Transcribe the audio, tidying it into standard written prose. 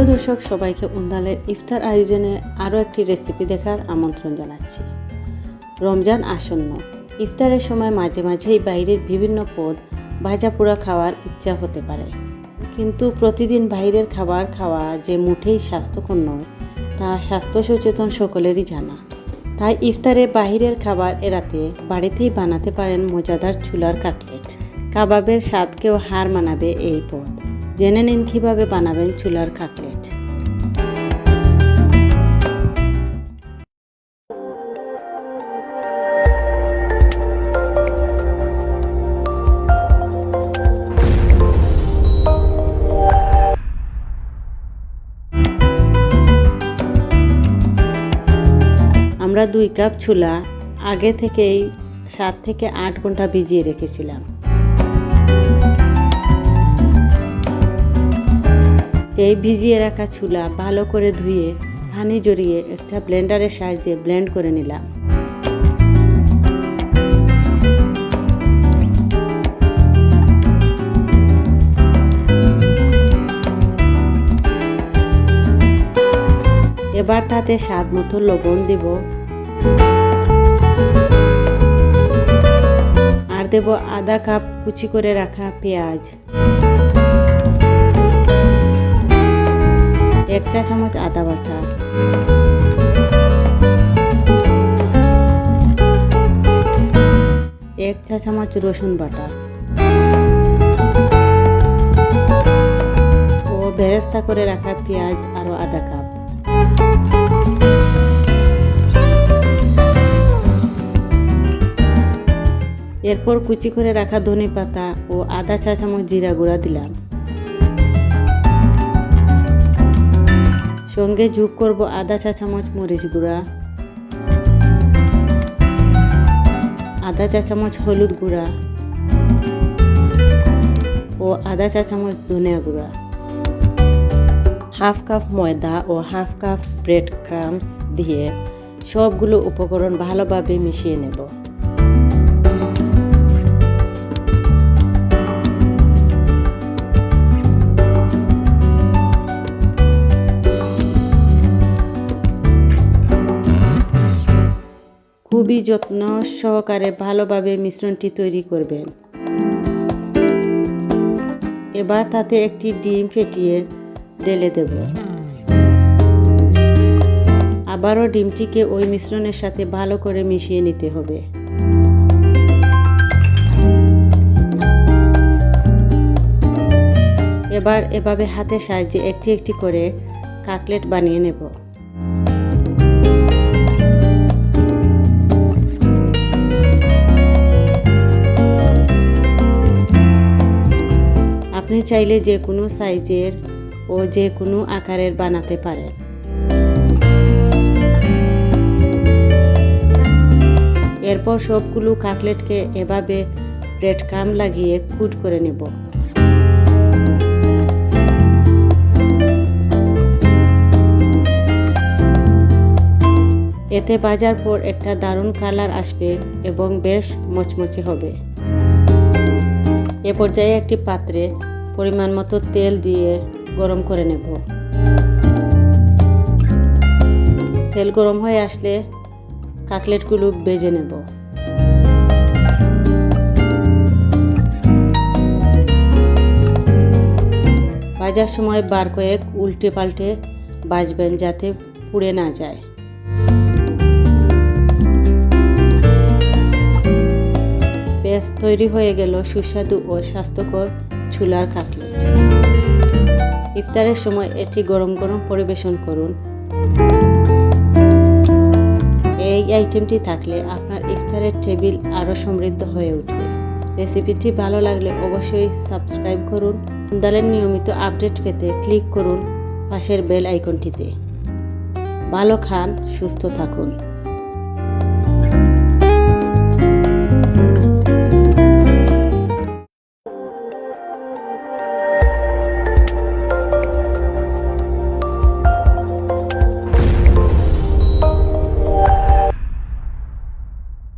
Hello দর্শক, সবাইকে উন্দালের ইফতার আয়োজনে আরও একটি রেসিপি দেখার আমন্ত্রণ জানাচ্ছি। রমজান আসন্ন, ইফতারের সময় মাঝে মাঝেই বাইরের বিভিন্ন পদ ভাজা পোড়া খাওয়ার ইচ্ছা হতে পারে, কিন্তু প্রতিদিন বাইরের খাবার খাওয়া যে মোটেই স্বাস্থ্যকর নয় তা স্বাস্থ্য সচেতন সকলেরই জানা। তাই ইফতারে বাইরের খাবার এড়াতে বাড়িতেই বানাতে পারেন মজাদার ছোলার কাটলেট। কাবাবের স্বাদকেও হার মানাবে এই পদ। জেনে নিন কীভাবে বানাবেন ছোলার কাটলেট। আমরা 2 কাপ ছোলা আগে থেকেই 7 থেকে 8 ঘন্টা ভিজিয়ে রেখেছিলাম। এই ভিজিয়ে রাখা ছোলা ভালো করে ধুয়ে পানি জড়িয়ে একটা ব্লেন্ডারের সাহায্যে ব্লেন্ড করে নিলাম। এবার তাতে স্বাদ মতো লবণ দিব আর দেব আধা কাপ কুচি করে রাখা পেঁয়াজ, 1 চা চামচ আদা বাটা, 1 চা চামচ রসুন বাটা ও বেরেস্তা করে রাখা পেঁয়াজ আরও আধা কাপ। এরপর কুচি করে রাখা ধনে পাতা ও আধা চা চামচ জিরা গুঁড়া দিলাম। সঙ্গে যোগ করব আধা চা চামচ মরিচ গুঁড়া, আধা চা চামচ হলুদ গুঁড়া ও আধা চা চামচ ধনিয়া গুঁড়া, হাফ কাপ ময়দা ও হাফ কাপ ব্রেড ক্রাম্বস দিয়ে সবগুলো উপকরণ ভালোভাবে মিশিয়ে নেব। খুবই যত্ন সহকারে ভালোভাবে মিশ্রণটি তৈরি করবেন। এবার তাতে একটি ডিম ফেটিয়ে ঢেলে দেব। আবারও ডিমটিকে ওই মিশ্রণের সাথে ভালো করে মিশিয়ে নিতে হবে। এবার এভাবে হাতের সাহায্যে একটি একটি করে কাটলেট বানিয়ে নেব। আপনি চাইলে যে কোনো সাইজের ও যে কোনো আকারের বানাতে পারেন। এরপর সবগুলো কাটলেটকে এভাবে ব্রেড ক্রাম্ব লাগিয়ে কুট করে নেব। এতে ভাজার পর একটা দারুণ কালার আসবে এবং বেশ মচমচে হবে। এ পর্যায়ে একটি পাত্রে পরিমাণ মতো তেল দিয়ে গরম করে নেব। তেল গরম হয়ে আসলে কাটলেটগুলো ভেজে নেব। ভাজার সময় বার কয়েক উল্টে পাল্টে ভাজবেন যাতে পুড়ে না যায়। বেশ তৈরি হয়ে গেল সুস্বাদু ও স্বাস্থ্যকর ছোলার কাটলেট। ইফতারের সময় এটি গরম গরম পরিবেশন করুন। এই আইটেমটি থাকলে আপনার ইফতারের টেবিল আরও সমৃদ্ধ হয়ে উঠবে। রেসিপিটি ভালো লাগলে অবশ্যই সাবস্ক্রাইব করুন। উন্দালের নিয়মিত আপডেট পেতে ক্লিক করুন পাশের বেল আইকনটিতে। ভালো খান, সুস্থ থাকুন।